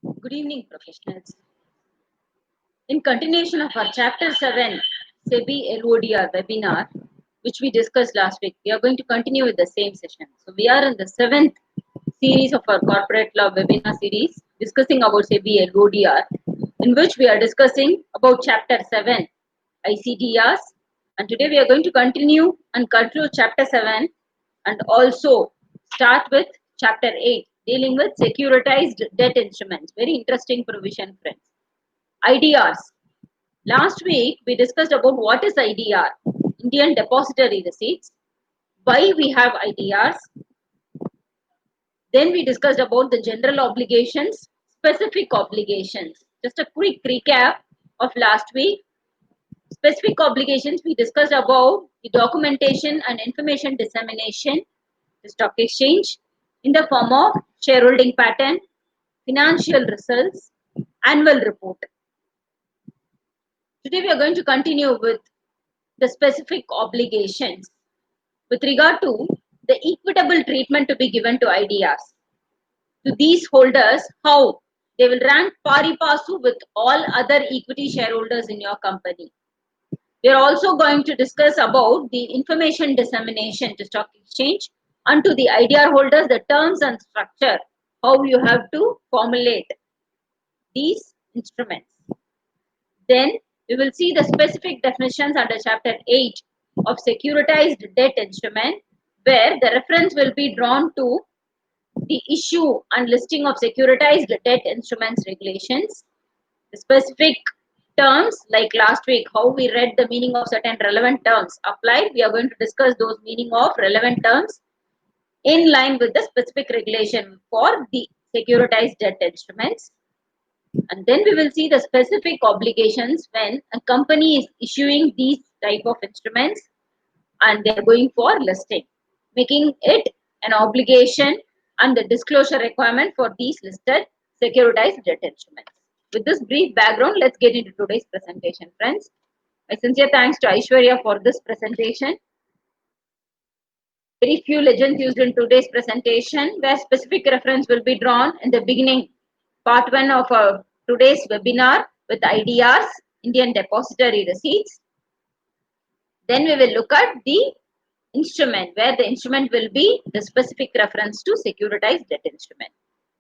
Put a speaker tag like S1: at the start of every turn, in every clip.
S1: Good evening, professionals. In continuation of our Chapter 7 SEBI LODR webinar, which we discussed last week, we are going to continue with the same session. So, we are in the 7th series of our corporate law webinar series discussing about SEBI LODR, in which we are discussing about Chapter 7 ICDRs. And today we are going to continue and conclude Chapter 7 and also start with Chapter 8 dealing with securitized debt instruments. Very interesting provision, friends. IDRs. Last week we discussed about what is IDR, Indian Depository Receipts, why we have IDRs. Then we discussed about the general obligations, specific obligations. Just a quick recap of last week. Specific obligations, we discussed about the documentation and information dissemination to stock exchange in the form of shareholding pattern, financial results, annual report. Today we are going to continue with the specific obligations with regard to the equitable treatment to be given to IDRs. To these holders, how they will rank pari passu with all other equity shareholders in your company. We are also going to discuss about the information dissemination to stock exchange and to the IDR holders, the terms and structure, how you have to formulate these instruments. Then we will see the specific definitions under Chapter 8 of securitized debt instrument, where the reference will be drawn to the issue and listing of securitized debt instruments regulations, the specific terms like last week, how we read the meaning of certain relevant terms applied. We are going to discuss those meaning of relevant terms in line with the specific regulation for the securitized debt instruments. And then we will see the specific obligations when a company is issuing these type of instruments and they are going for listing, making it an obligation and the disclosure requirement for these listed securitized debt instruments. With this brief background, let's get into today's presentation, friends. My sincere thanks to Aishwarya for this presentation. Very few legends used in today's presentation, where specific reference will be drawn in the beginning, part 1 of today's webinar with IDRs, Indian Depository Receipts. Then we will look at the instrument, where the instrument will be the specific reference to securitized debt instrument.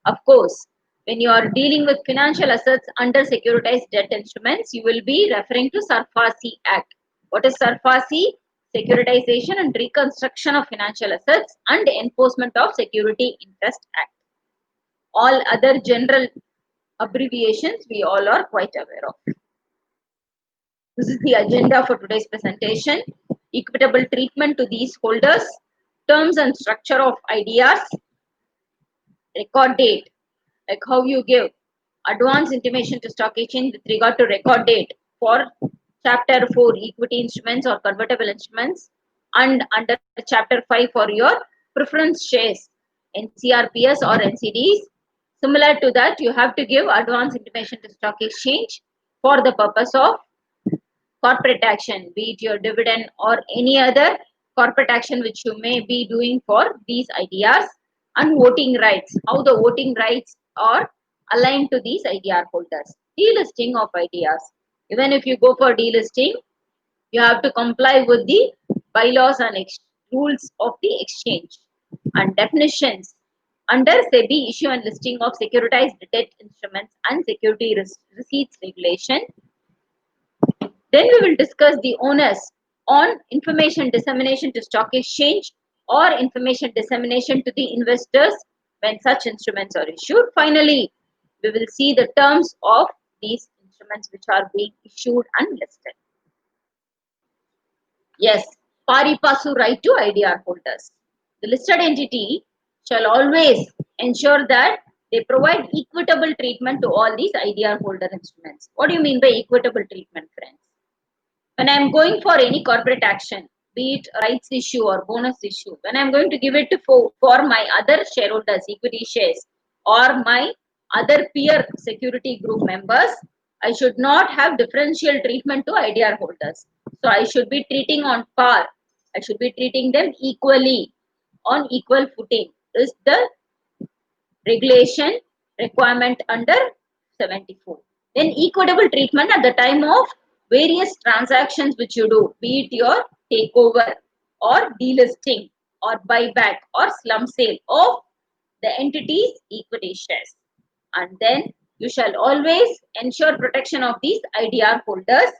S1: Of course, when you are dealing with financial assets under securitized debt instruments, you will be referring to SARFAESI Act. What is SARFAESI? Securitization and Reconstruction of Financial Assets and Enforcement of Security Interest Act. All other general abbreviations we all are quite aware of. This is the agenda for today's presentation. Equitable treatment to these holders, terms and structure of IDRs, record date, like how you give advance intimation to stock exchange with regard to record date for Chapter 4 equity instruments or convertible instruments, and under Chapter 5 for your preference shares, NCRPS or NCDs. Similar to that, you have to give advance intimation to stock exchange for the purpose of corporate action, be it your dividend or any other corporate action which you may be doing for these IDRs, and voting rights, how the voting rights are aligned to these IDR holders. Delisting of IDRs. Even if you go for delisting, you have to comply with the bylaws and rules of the exchange. And definitions under SEBI issue and listing of securitized debt instruments and security receipts regulation. Then we will discuss the onus on information dissemination to stock exchange or information dissemination to the investors when such instruments are issued. Finally, we will see the terms of these instruments which are being issued and listed. Yes, pari passu right to IDR holders. The listed entity shall always ensure that they provide equitable treatment to all these IDR holder instruments. What do you mean by equitable treatment, friends? When I am going for any corporate action, be it rights issue or bonus issue, when I am going to give it to for my other shareholders, equity shares, or my other peer security group members, I should not have differential treatment to IDR holders. So I should be treating on par. I should be treating them equally on equal footing. Is the regulation requirement under 74. Then equitable treatment at the time of various transactions which you do, be it your takeover or delisting or buyback or slump sale of the entity's equity shares. And then you shall always ensure protection of these IDR holders,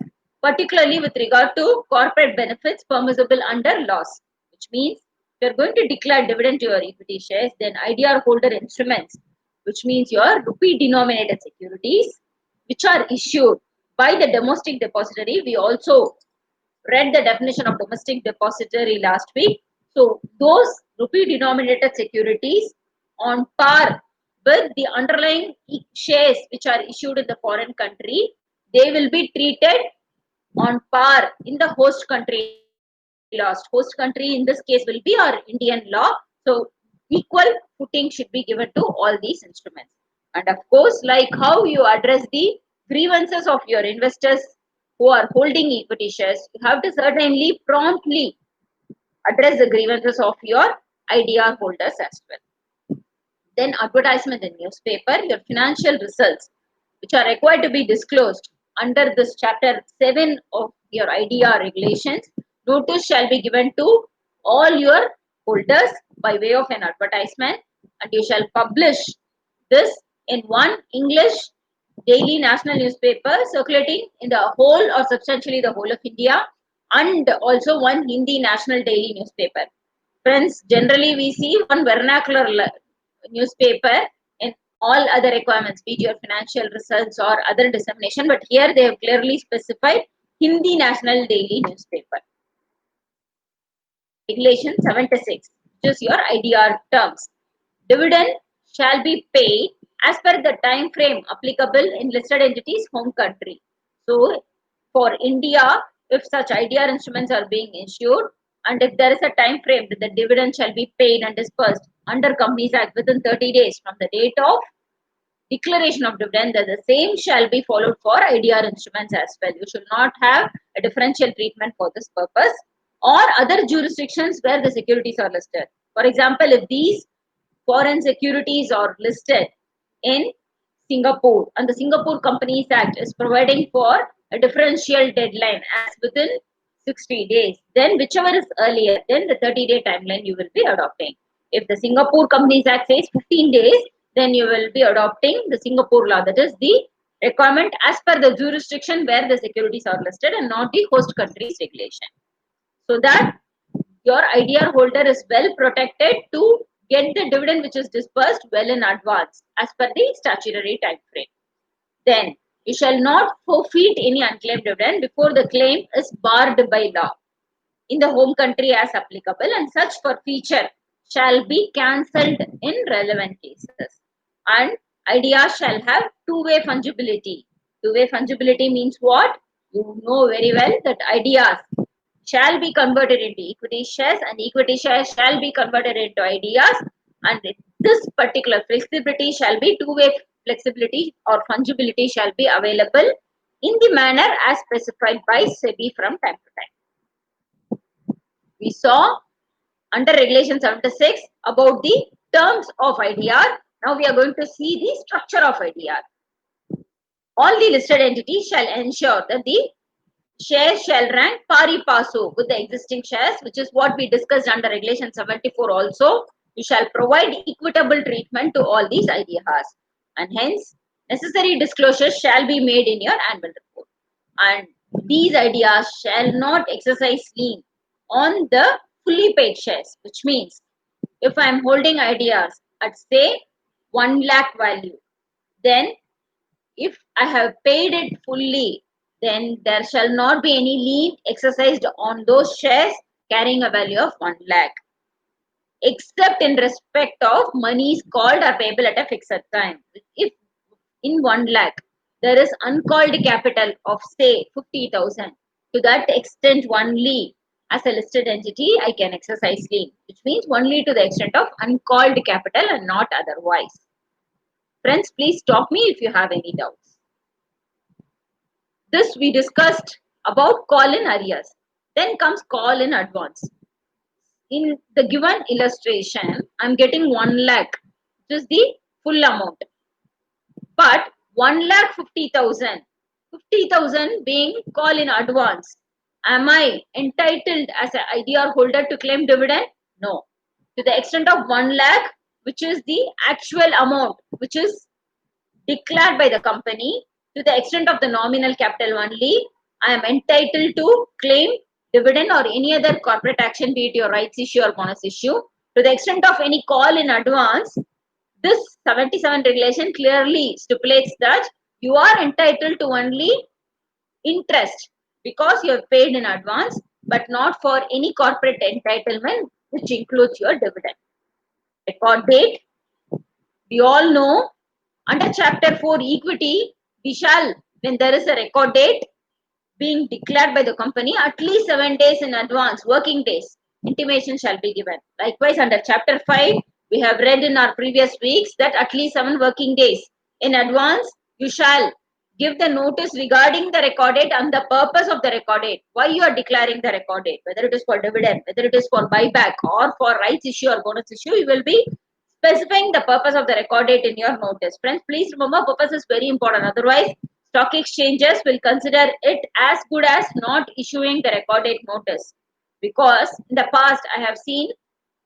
S1: particularly with regard to corporate benefits permissible under laws, which means if you're going to declare dividend to your equity shares, then IDR holder instruments, which means your rupee denominated securities, which are issued by the domestic depository. We also read the definition of domestic depository last week. So those rupee denominated securities on par with the underlying shares which are issued in the foreign country, they will be treated on par in the host country laws. Host country in this case will be our Indian law. So equal footing should be given to all these instruments. And of course, like how you address the grievances of your investors who are holding equity shares, you have to certainly promptly address the grievances of your IDR holders as well. Then advertisement in newspaper, your financial results which are required to be disclosed under this chapter 7 of your IDR regulations, notice shall be given to all your holders by way of an advertisement, and you shall publish this in one English daily national newspaper circulating in the whole or substantially the whole of India, and also one Hindi national daily newspaper. Friends, generally we see one vernacular newspaper in all other requirements, be it your financial results or other dissemination, but here they have clearly specified Hindi national daily newspaper. Regulation 76, which is your IDR terms. Dividend shall be paid as per the time frame applicable in listed entities' home country. So, for India, if such IDR instruments are being issued, and if there is a time frame that the dividend shall be paid and dispersed under Companies Act within 30 days from the date of declaration of dividend, that the same shall be followed for IDR instruments as well. You should not have a differential treatment for this purpose, or other jurisdictions where the securities are listed. For example, if these foreign securities are listed in Singapore and the Singapore Companies Act is providing for a differential deadline as within 60 days, then whichever is earlier, then the 30-day timeline you will be adopting. If the Singapore Companies Act says 15 days, then you will be adopting the Singapore law, that is the requirement as per the jurisdiction where the securities are listed and not the host country's regulation. So that your IDR holder is well protected to get the dividend which is dispersed well in advance as per the statutory time frame. Then you shall not forfeit any unclaimed dividend before the claim is barred by law in the home country as applicable, and such forfeiture shall be cancelled in relevant cases. And IDR shall have two-way fungibility. Two-way fungibility means what? You know very well that IDRs shall be converted into equity shares and equity shares shall be converted into IDRs, and this particular flexibility shall be two-way flexibility or fungibility shall be available in the manner as specified by SEBI from time to time. We saw under regulation 76 about the terms of IDR. Now we are going to see the structure of IDR. All the listed entities shall ensure that the shares shall rank pari passu with the existing shares, which is what we discussed under regulation 74 also. You shall provide equitable treatment to all these IDRs, and hence necessary disclosures shall be made in your annual report. And these IDRs shall not exercise lien on the fully paid shares, which means if I am holding IDRs at say 1 lakh value, then if I have paid it fully, then there shall not be any lien exercised on those shares carrying a value of 1 lakh, except in respect of monies called or payable at a fixed time. If in 1 lakh there is uncalled capital of say 50,000, to that extent only as a listed entity I can exercise lien, which means only to the extent of uncalled capital and not otherwise. Friends, please stop me if you have any doubts. This we discussed about call in arrears. Then comes call in advance. In the given illustration, I am getting 1 lakh, which is the full amount. But 1,50,000, 50,000 being call in advance. Am I entitled as an IDR holder to claim dividend? No. To the extent of 1 lakh, which is the actual amount, which is declared by the company, to the extent of the nominal capital only, I am entitled to claim dividend or any other corporate action, be it your rights issue or bonus issue. To the extent of any call in advance, this 77 regulation clearly stipulates that you are entitled to only interest because you have paid in advance, but not for any corporate entitlement, which includes your dividend. Record date, we all know under chapter 4 equity, we shall, when there is a record date being declared by the company, at least 7 days in advance, working days, intimation shall be given. Likewise, under chapter 5, we have read in our previous weeks that at least 7 working days in advance, you shall give the notice regarding the record date and the purpose of the record date. Why you are declaring the record date, whether it is for dividend, whether it is for buyback or for rights issue or bonus issue, you will be specifying the purpose of the record date in your notice. Friends, please remember purpose is very important. Otherwise, stock exchanges will consider it as good as not issuing the record date notice. Because in the past, I have seen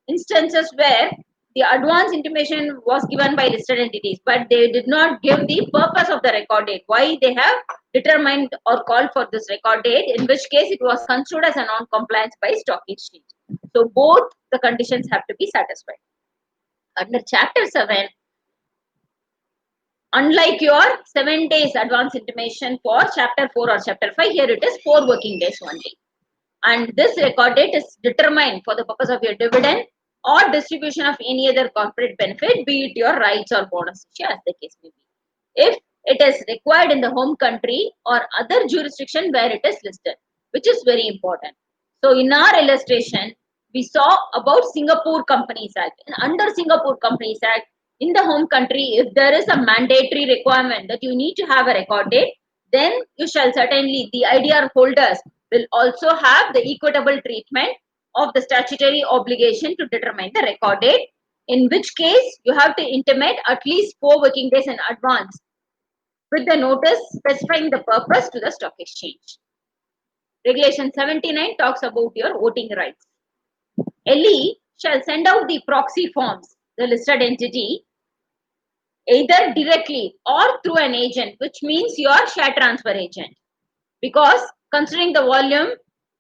S1: instances where the advance intimation was given by listed entities, but they did not give the purpose of the record date. Why they have determined or called for this record date, in which case it was considered as a non-compliance by stock exchange. So both the conditions have to be satisfied. Under chapter 7, unlike your 7 days advance intimation for chapter 4 or chapter 5, here it is 4 working days only. And this record date is determined for the purpose of your dividend or distribution of any other corporate benefit, be it your rights or bonus issue, as the case may be. If it is required in the home country or other jurisdiction where it is listed, which is very important. So in our illustration, we saw about Singapore Companies Act. And under Singapore Companies Act, in the home country, if there is a mandatory requirement that you need to have a record date, then you shall certainly, the IDR holders will also have the equitable treatment of the statutory obligation to determine the record date, in which case you have to intimate at least 4 working days in advance with the notice specifying the purpose to the stock exchange. Regulation 79 talks about your voting rights. LE shall send out the proxy forms, the listed entity, either directly or through an agent, which means your share transfer agent. Because considering the volume,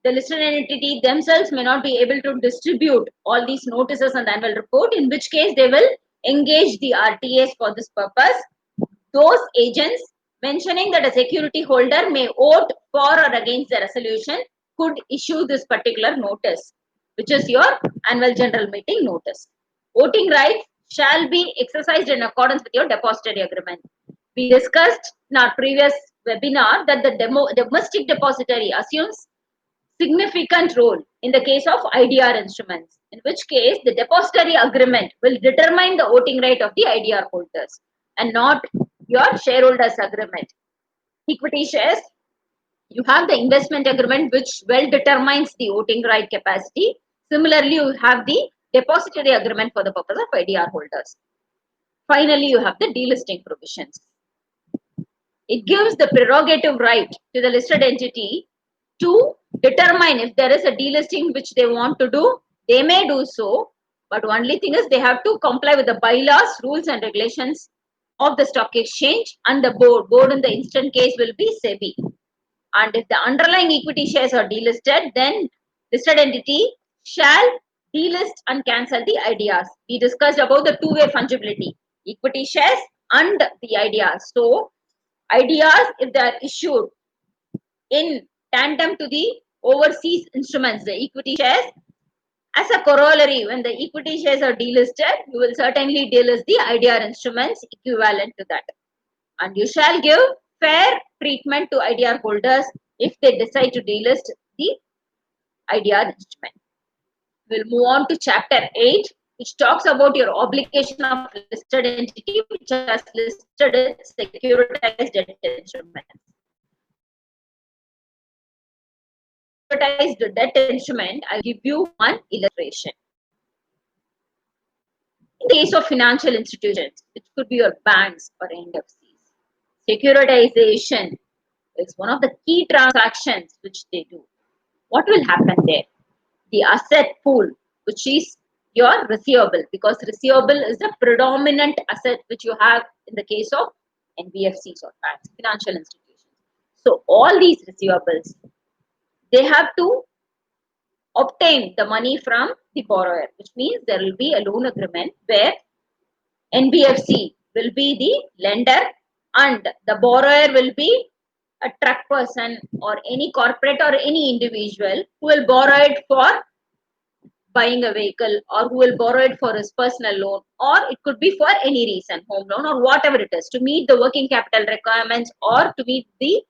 S1: the listed entity themselves may not be able to distribute all these notices and the annual report, in which case they will engage the RTAs for this purpose. Those agents mentioning that a security holder may vote for or against the resolution could issue this particular notice, which is your annual general meeting notice. Voting rights shall be exercised in accordance with your depository agreement. We discussed in our previous webinar that the domestic depository assumes significant role in the case of IDR instruments, in which case the depository agreement will determine the voting right of the IDR holders and not your shareholders agreement. Equity shares, you have the investment agreement which well determines the voting right capacity. Similarly, you have the depository agreement for the purpose of IDR holders. Finally, you have the delisting provisions. It gives the prerogative right to the listed entity to determine if there is a delisting which they want to do. They may do so, but only thing is they have to comply with the bylaws, rules and regulations of the stock exchange and the board. Board in the instant case will be SEBI. And if the underlying equity shares are delisted, then listed entity shall delist and cancel the IDRs. We discussed about the two-way fungibility, equity shares and the IDRs. So, IDRs, if they are issued in tandem to the overseas instruments, the equity shares, as a corollary, when the equity shares are delisted, you will certainly delist the IDR instruments equivalent to that. And you shall give fair treatment to IDR holders if they decide to delist the IDR instrument. We'll move on to chapter 8, which talks about your obligation of listed entity which has listed its securitized debt instruments. Securitized debt instrument, I'll give you one illustration. In the case of financial institutions, it could be your banks or NBFCs, Securitization is one of the key transactions which they do. What will happen there? The asset pool, which is your receivable, because receivable is the predominant asset which you have in the case of NBFCs or banks, financial institutions. So all these receivables, they have to obtain the money from the borrower, which means there will be a loan agreement where NBFC will be the lender and the borrower will be a truck person or any corporate or any individual who will borrow it for buying a vehicle, or who will borrow it for his personal loan, or it could be for any reason, home loan or whatever it is, to meet the working capital requirements or to meet the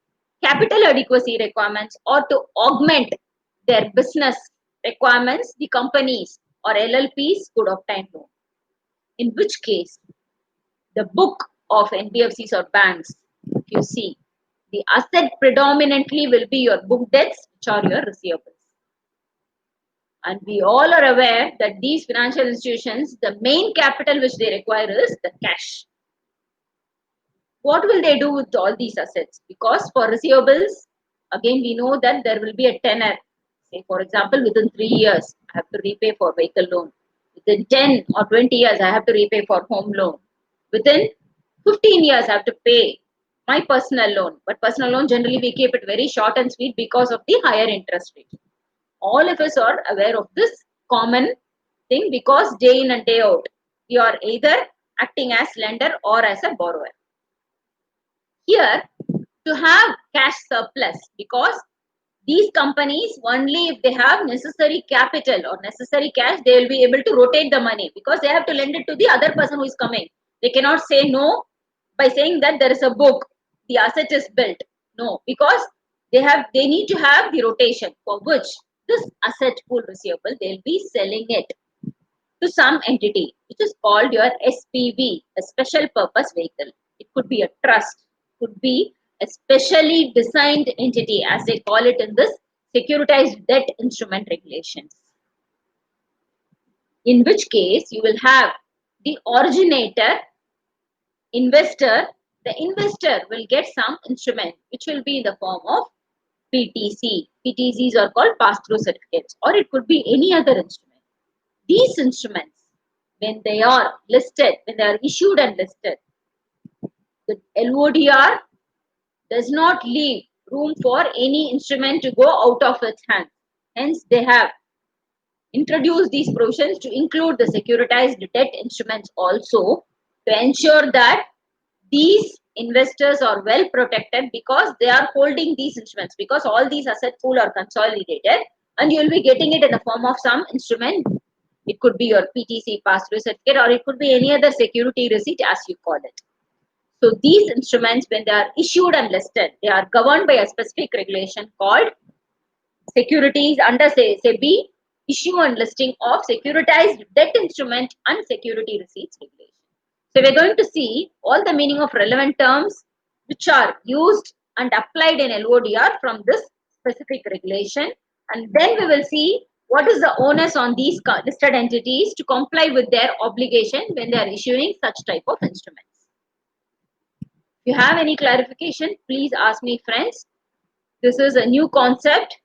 S1: capital adequacy requirements or to augment their business requirements. The companies or LLPs could obtain loan, in which case the book of NBFCs or banks, if you see, the asset predominantly will be your book debts, which are your receivables. And we all are aware that these financial institutions, the main capital which they require is the cash. What will they do with all these assets? Because for receivables, again, we know that there will be a tenor. Say, for example, within 3 years, I have to repay for vehicle loan. Within 10 or 20 years, I have to repay for home loan. Within 15 years, I have to pay my personal loan. But personal loan, generally, we keep it very short and sweet because of the higher interest rate. All of us are aware of this common thing, because day in and day out, you are either acting as lender or as a borrower. Here, to have cash surplus, because these companies, only if they have necessary capital or necessary cash, they will be able to rotate the money, because they have to lend it to the other person who is coming. They cannot say no by saying that there is a book, the asset is built. No, because they need to have the rotation, for which this asset pool receivable, they'll be selling it to some entity, which is called your SPV, a special purpose vehicle. It could be a trust, could be a specially designed entity, as they call it in this securitized debt instrument regulations. In which case, you will have the originator, investor. The investor will get some instrument, which will be in the form of PTC. PTCs are called pass-through certificates, or it could be any other instrument. These instruments, when they are listed, when they are issued and listed, the LODR does not leave room for any instrument to go out of its hands. Hence, they have introduced these provisions to include the securitized debt instruments also, to ensure that these investors are well protected, because they are holding these instruments, because all these asset pool are consolidated and you will be getting it in the form of some instrument. It could be your PTC, pass-through certificate, or it could be any other security receipt, as you call it. So these instruments, when they are issued and listed, they are governed by a specific regulation called Securities under SEBI Issue and Listing of Securitized Debt Instrument and Security Receipts Regulation. So we're going to see all the meaning of relevant terms which are used and applied in LODR from this specific regulation, and then we will see what is the onus on these listed entities to comply with their obligation when they are issuing such type of instruments. If you have any clarification, please ask me, friends. This is a new concept.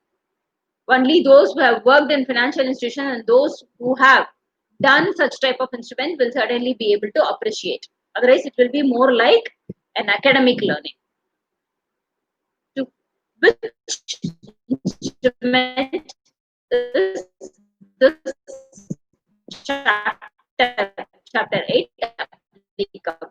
S1: Only those who have worked in financial institutions and those who have done such type of instrument will certainly be able to appreciate. Otherwise, it will be more like an academic learning. To which instrument is this chapter 8 applicable?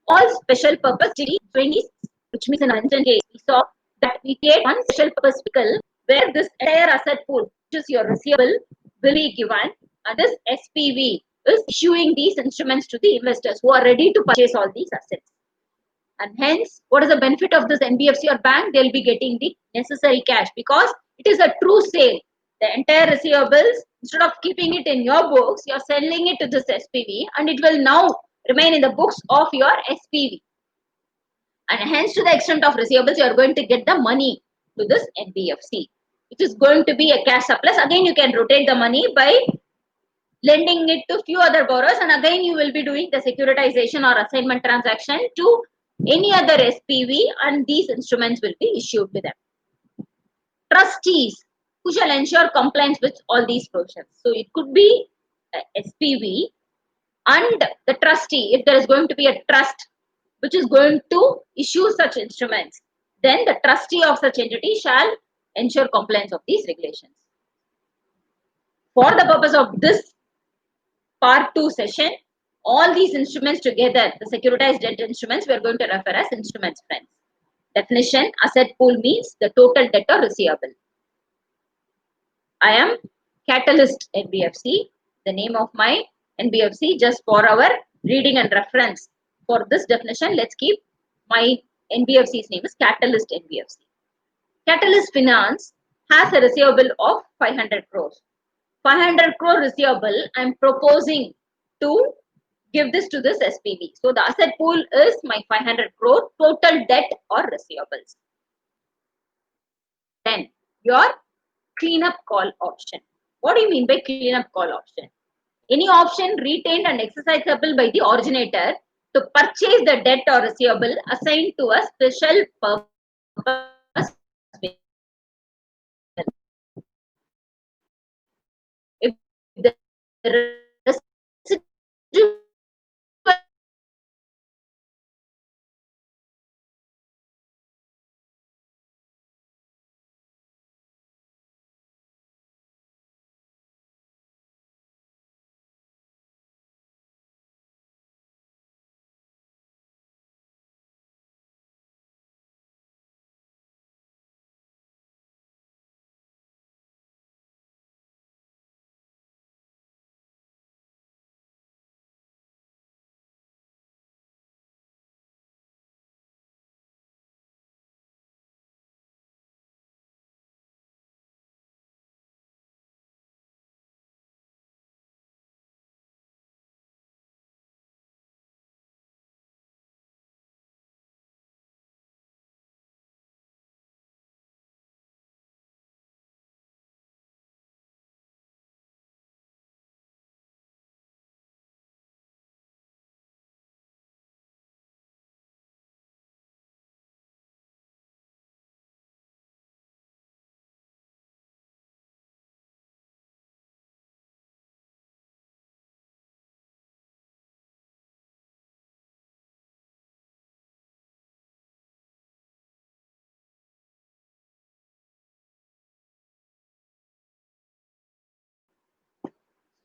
S1: All special purpose trainees, which means in an instant case, we saw that we create one special purpose vehicle where this entire asset pool, which is your receivable, will be given, and this SPV is issuing these instruments to the investors who are ready to purchase all these assets. And hence, what is the benefit of this NBFC or bank? They'll be getting the necessary cash, because it is a true sale. The entire receivables, instead of keeping it in your books, you're selling it to this SPV, and it will now remain in the books of your SPV. And hence, to the extent of receivables, you are going to get the money to this NBFC. It is going to be a cash surplus. Again, you can rotate the money by lending it to few other borrowers, and again you will be doing the securitization or assignment transaction to any other SPV, and these instruments will be issued to them. Trustees who shall ensure compliance with all these provisions. So it could be SPV and the trustee. If there is going to be a trust which is going to issue such instruments, then the trustee of such entity shall ensure compliance of these regulations. For the purpose of this part 2 session, all these instruments together, the securitized debt instruments, we are going to refer as instruments, friends. Definition: asset pool means the total debt or receivable. I am Catalyst NBFC, the name of my NBFC. Just for our reading and reference for this definition, let's keep my NBFC's name is Catalyst NBFC. Catalyst Finance has a receivable of 500 crores. 500 crore receivable, I am proposing to give this to this SPV. So the asset pool is my 500 crore total debt or receivables. Then your cleanup call option. What do you mean by cleanup call option? Any option retained and exercisable by the originator to purchase the debt or receivable assigned to a special purpose vehicle. If the residual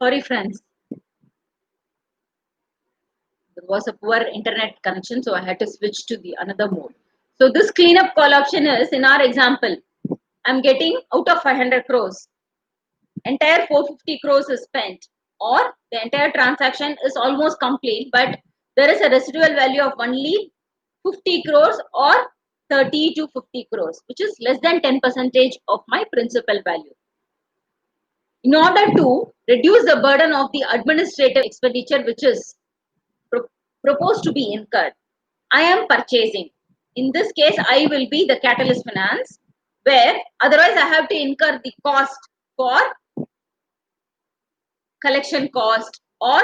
S1: Sorry, friends. There was a poor internet connection, so I had to switch to the another mode. So this cleanup call option is, in our example, I'm getting out of 500 crores, entire 450 crores is spent, or the entire transaction is almost complete, but there is a residual value of only 50 crores or 30 to 50 crores, which is less than 10% of my principal value. In order to reduce the burden of the administrative expenditure which is proposed to be incurred, I am purchasing. In this case, I will be the Catalyst Finance, where otherwise I have to incur the cost for collection cost or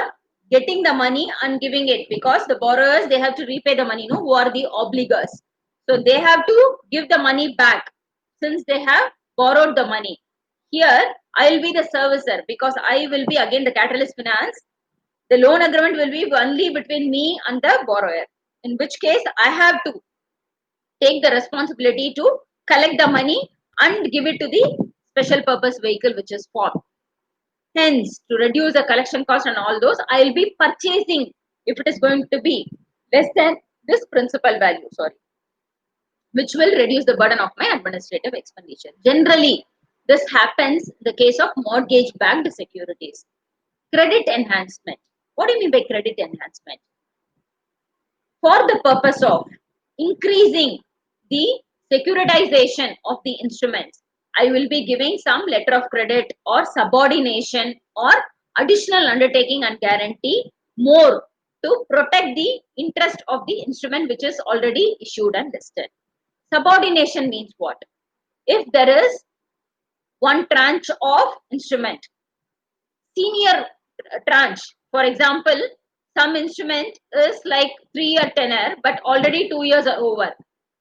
S1: getting the money and giving it, because the borrowers, they have to repay the money, no, who are the obligors. So they have to give the money back since they have borrowed the money. Here, I will be the servicer because I will be again the Catalyst Finance. The loan agreement will be only between me and the borrower, in which case I have to take the responsibility to collect the money and give it to the special purpose vehicle which is formed. Hence, to reduce the collection cost and all those, I will be purchasing if it is going to be less than this principal value, sorry, which will reduce the burden of my administrative expenditure. Generally, this happens in the case of mortgage-backed securities. Credit enhancement. What do you mean by credit enhancement? For the purpose of increasing the securitization of the instruments, I will be giving some letter of credit or subordination or additional undertaking and guarantee more to protect the interest of the instrument which is already issued and listed. Subordination means what? If there is one tranche of instrument, senior tranche, for example, some instrument is like 3-year tenor, but already 2 years are over.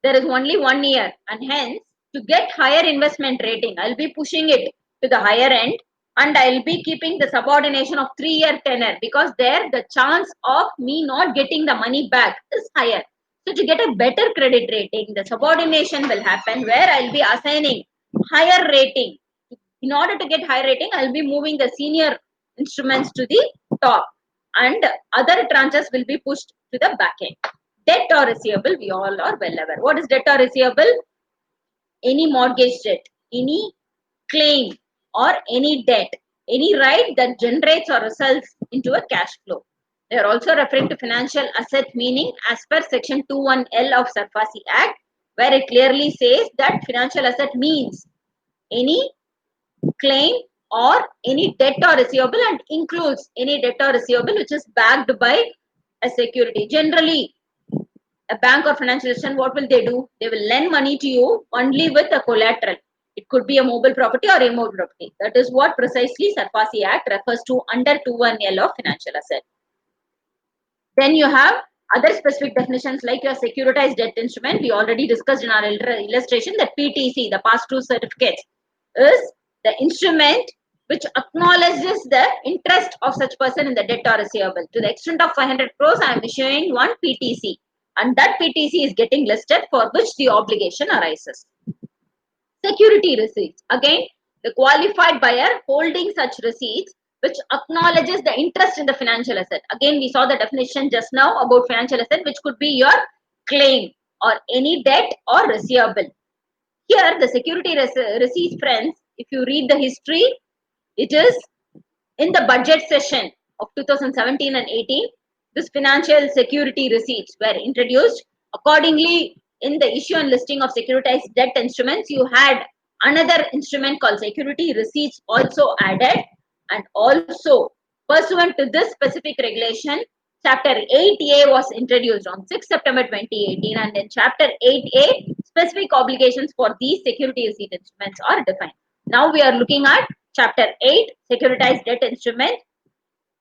S1: There is only 1 year, and hence to get higher investment rating, I'll be pushing it to the higher end, and I'll be keeping the subordination of 3-year tenor, because there the chance of me not getting the money back is higher. So to get a better credit rating, the subordination will happen where I'll be assigning higher rating. In order to get higher rating, I'll be moving the senior instruments to the top, and other tranches will be pushed to the back end. Debt or receivable, we all are well aware. What is debt or receivable? Any mortgage debt, any claim, or any debt, any right that generates or results into a cash flow. They are also referring to financial asset, meaning as per section 21L of SARFAESI Act, where it clearly says that financial asset means any claim or any debt or receivable, and includes any debt or receivable which is backed by a security. Generally, a bank or financial institution, what will they do? They will lend money to you only with a collateral. It could be a mobile property or immovable property. That is what precisely SARFAESI Act refers to under 21L of financial asset. Then you have other specific definitions like your securitized debt instrument. We already discussed in our illustration that PTC, the pass-through certificate, is the instrument which acknowledges the interest of such person in the debt or receivable. To the extent of 500 crores, I am issuing one PTC, and that PTC is getting listed for which the obligation arises. Security receipts. Again, the qualified buyer holding such receipts which acknowledges the interest in the financial asset. Again, we saw the definition just now about financial asset, which could be your claim or any debt or receivable. Here, the security receipts, friends, if you read the history, it is in the budget session of 2017 and 18. This financial security receipts were introduced. Accordingly, in the issue and listing of securitized debt instruments, you had another instrument called security receipts also added, and also pursuant to this specific regulation, Chapter 8A was introduced on 6 September 2018, and in Chapter 8A, specific obligations for these security receipt instruments are defined. Now we are looking at Chapter 8, securitized debt instrument,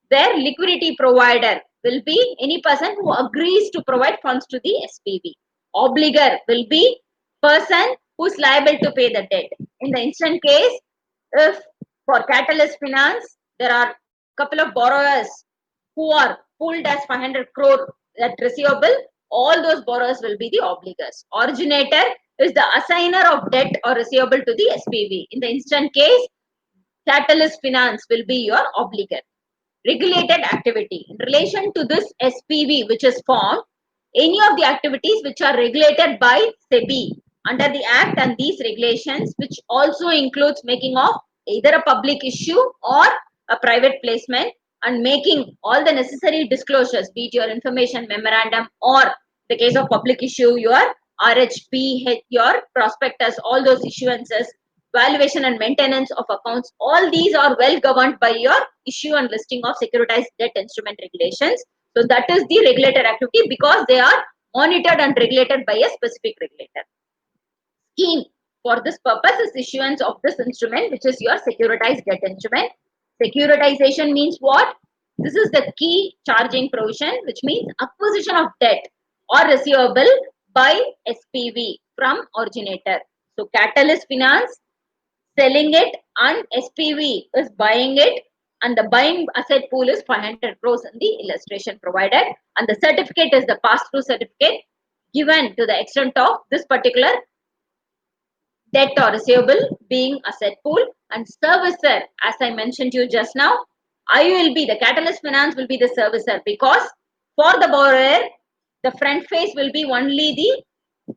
S1: where liquidity provider will be any person who agrees to provide funds to the SPV. Obligor will be person who is liable to pay the debt. In the instant case, if for Catalyst Finance, there are couple of borrowers who are pooled as 500 crore that receivable, all those borrowers will be the obligors. Originator is the assigner of debt or receivable to the SPV. In the instant case, Catalyst Finance will be your obligor. Regulated activity. In relation to this SPV which is formed, any of the activities which are regulated by SEBI under the Act and these regulations, which also includes making of either a public issue or a private placement, and making all the necessary disclosures, be it your information memorandum or the case of public issue, your RHP, your prospectus, all those issuances, valuation and maintenance of accounts, all these are well governed by your issue and listing of securitized debt instrument regulations. So that is the regulated activity because they are monitored and regulated by a specific regulator. Scheme for this purpose is issuance of this instrument, which is your securitized debt instrument. Securitization means what? This is the key charging provision, which means acquisition of debt or receivable by SPV from originator. So Catalyst Finance selling it and SPV is buying it, and the buying asset pool is 500 crores in the illustration provided, and the certificate is the pass-through certificate given to the extent of this particular debt or receivable being asset pool, and servicer, as I mentioned to you just now, IULB, the Catalyst Finance will be the servicer, because for the borrower, the front face will be only the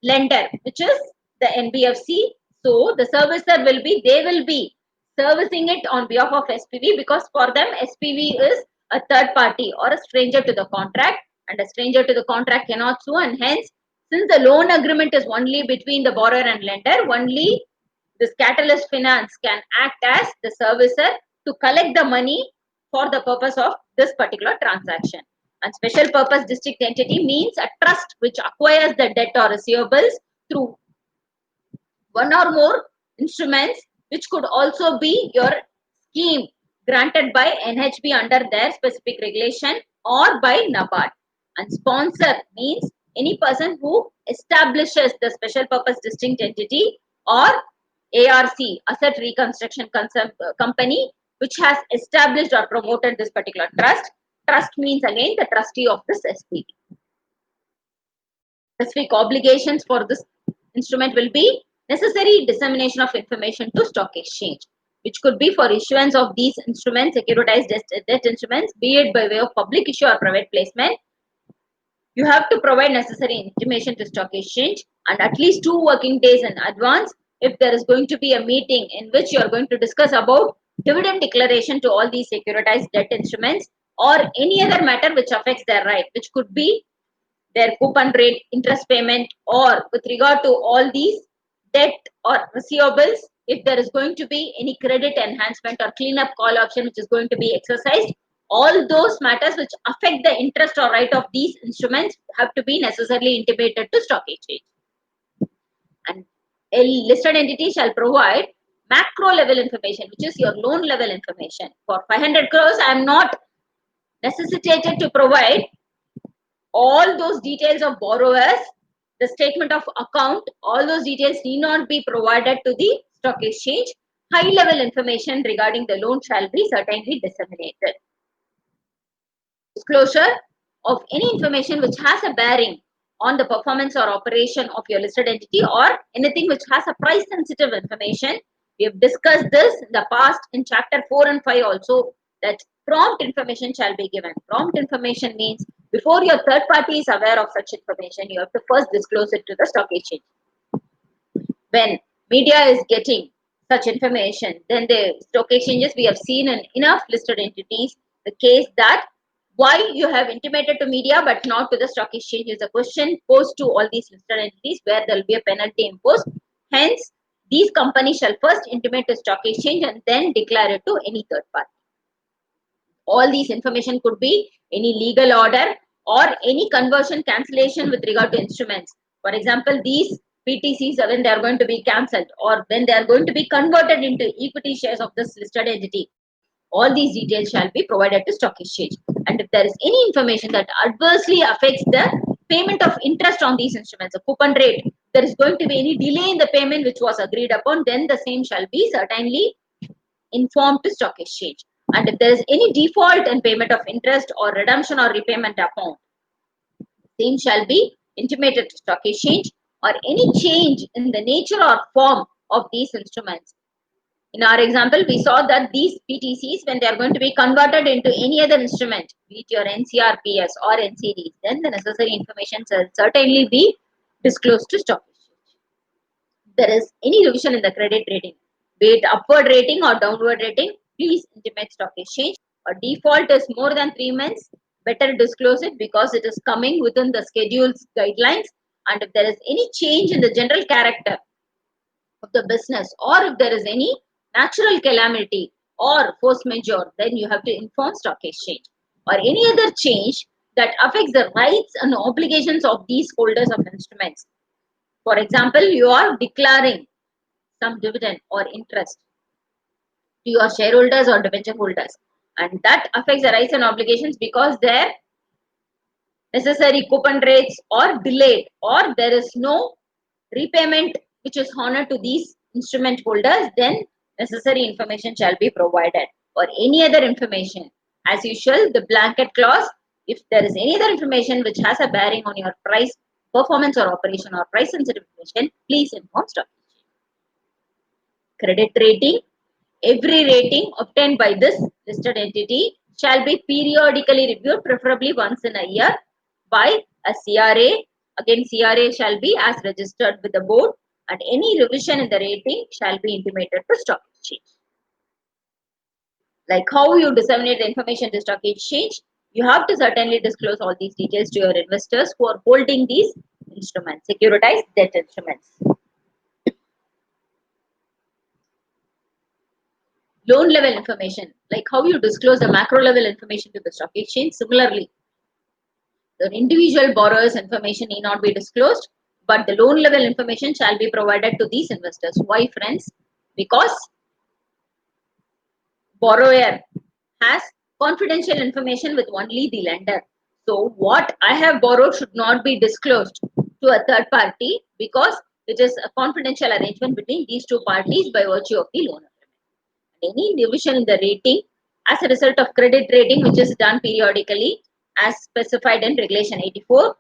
S1: lender, which is the NBFC. So the servicer will be, they will be servicing it on behalf of SPV, because for them SPV is a third party or a stranger to the contract, and a stranger to the contract cannot sue, and hence since the loan agreement is only between the borrower and lender, only this Catalyst Finance can act as the servicer to collect the money for the purpose of this particular transaction. And special purpose district entity means a trust which acquires the debt or receivables through one or more instruments, which could also be your scheme granted by NHB under their specific regulation or by NABARD. And sponsor means any person who establishes the special purpose distinct entity or ARC, Asset Reconstruction Company, which has established or promoted this particular trust. Trust means again the trustee of this SPV. Specific obligations for this instrument will be necessary dissemination of information to stock exchange, which could be for issuance of these instruments, securitized debt instruments, be it by way of public issue or private placement. You have to provide necessary information to stock exchange, and at least 2 working days in advance if there is going to be a meeting in which you are going to discuss about dividend declaration to all these securitized debt instruments or any other matter which affects their right, which could be their coupon rate, interest payment, or with regard to all these debt or receivables, if there is going to be any credit enhancement or cleanup call option which is going to be exercised, all those matters which affect the interest or right of these instruments have to be necessarily intimated to stock exchange. And a listed entity shall provide macro level information, which is your loan level information. For 500 crores, I am not necessitated to provide all those details of borrowers, the statement of account, all those details need not be provided to the stock exchange. High level information regarding the loan shall be certainly disseminated. Disclosure of any information which has a bearing on the performance or operation of your listed entity or anything which has a price sensitive information. We have discussed this in the past in chapter 4 and 5 also, that prompt information shall be given. Prompt information means before your third party is aware of such information, you have to first disclose it to the stock exchange. When media is getting such information, then the stock exchanges, we have seen in enough listed entities the case that why you have intimated to media but not to the stock exchange is a question posed to all these listed entities where there will be a penalty imposed. Hence, these companies shall first intimate to stock exchange and then declare it to any third party. All these information could be any legal order or any conversion cancellation with regard to instruments. For example, these PTCs, when they are going to be cancelled or when they are going to be converted into equity shares of this listed entity, all these details shall be provided to stock exchange. And if there is any information that adversely affects the payment of interest on these instruments, a coupon rate, there is going to be any delay in the payment which was agreed upon, then the same shall be certainly informed to stock exchange. And if there is any default in payment of interest or redemption or repayment amount, same shall be intimated to stock exchange, or any change in the nature or form of these instruments. In our example, we saw that these PTCs, when they are going to be converted into any other instrument, be it your NCRPS or NCDs, then the necessary information shall certainly be disclosed to stock exchange. There is any revision in the credit rating, be it upward rating or downward rating, please intimate stock exchange. Or default is more than 3 months, better disclose it because it is coming within the schedule's guidelines. And if there is any change in the general character of the business, or if there is any natural calamity or force majeure, then you have to inform stock exchange. Or any other change that affects the rights and obligations of these holders of instruments. For example, you are declaring some dividend or interest to your shareholders or debenture holders, and that affects the rights and obligations because their necessary coupon rates are delayed or there is no repayment which is honored to these instrument holders, then necessary information shall be provided. Or any other information, as usual, the blanket clause, if there is any other information which has a bearing on your price, performance or operation or price sensitive information, please inform stock exchange. Credit rating. Every rating obtained by this listed entity shall be periodically reviewed, preferably once in a year, by a CRA. Again, CRA shall be as registered with the board, and any revision in the rating shall be intimated to stock exchange. Like how you disseminate the information to stock exchange, you have to certainly disclose all these details to your investors who are holding these instruments, securitized debt instruments. Loan level information, like how you disclose the macro level information to the stock exchange. Similarly, the individual borrower's information need not be disclosed, but the loan level information shall be provided to these investors. Why, friends? Because borrower has confidential information with only the lender. So what I have borrowed should not be disclosed to a third party because it is a confidential arrangement between these two parties by virtue of the loan agreement. Any division in the rating as a result of credit rating which is done periodically as specified in regulation 84,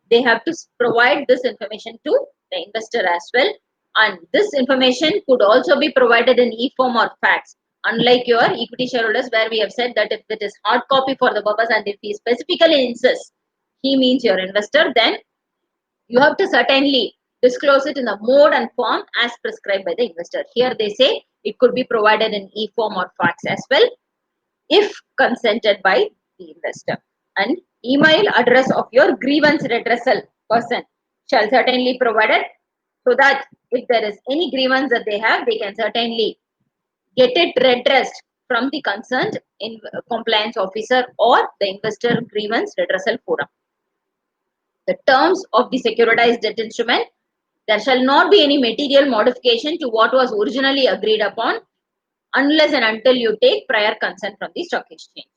S1: they have to provide this information to the investor as well, and this information could also be provided in e-form or fax, unlike your equity shareholders where we have said that if it is hard copy for the purpose and if he specifically insists he means your investor, then you have to certainly disclose it in the mode and form as prescribed by the investor. Here they say it could be provided in e-form or fax as well if consented by the investor. And email address of your grievance redressal person shall certainly be provided so that if there is any grievance that they have, they can certainly get it redressed from the concerned in compliance officer or the investor grievance redressal forum. The terms of the securitized debt instrument, there shall not be any material modification to what was originally agreed upon unless and until you take prior consent from the stock exchange.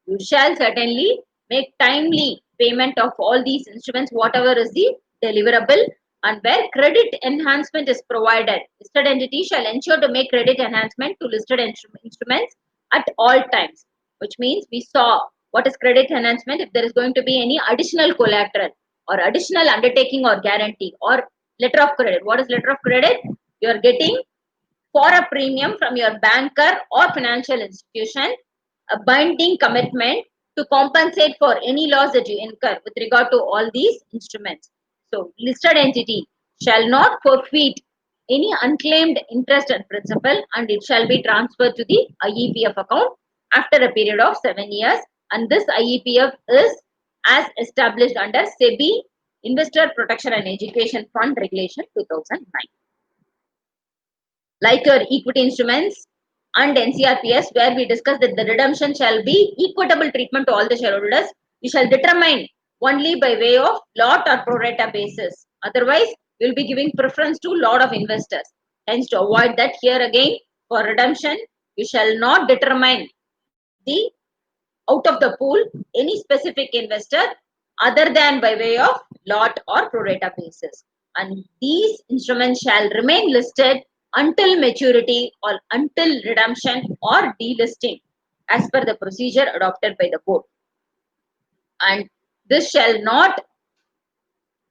S1: You shall certainly make timely payment of all these instruments, whatever is the deliverable, and where credit enhancement is provided, listed entity shall ensure to make credit enhancement to listed instruments at all times, which means we saw what is credit enhancement if there is going to be any additional collateral or additional undertaking or guarantee or letter of credit. What is letter of credit? You are getting for a premium from your banker or financial institution a binding commitment to compensate for any loss that you incur with regard to all these instruments. So, listed entity shall not forfeit any unclaimed interest and principal, and it shall be transferred to the IEPF account after a period of 7 years, and this IEPF is as established under SEBI Investor Protection and Education Fund Regulation 2009. Like your equity instruments and NCRPS, where we discussed that the redemption shall be equitable treatment to all the shareholders, we shall determine only by way of lot or pro rata basis. Otherwise, we will be giving preference to lot of investors. Hence, to avoid that, here again, for redemption, you shall not determine the out of the pool any specific investor other than by way of lot or pro rata basis. And these instruments shall remain listed until maturity or until redemption or delisting as per the procedure adopted by the board. And this shall not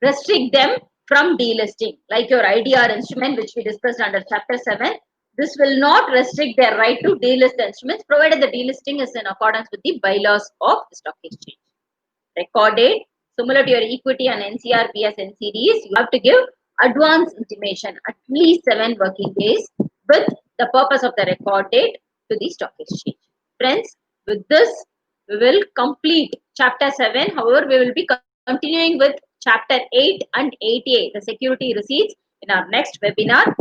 S1: restrict them from delisting. Like your IDR instrument, which we discussed under chapter 7, this will not restrict their right to delist the instruments provided the delisting is in accordance with the bylaws of the stock exchange. Record date, similar to your equity and NCRPS NCDs, you have to give advance intimation at least 7 working days with the purpose of the record date to the stock exchange. Friends, with this, we will complete chapter 7. However, we will be continuing with chapter 8 and 8A, the security receipts, in our next webinar.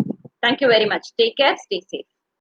S1: Thank you very much. Take care. Stay safe.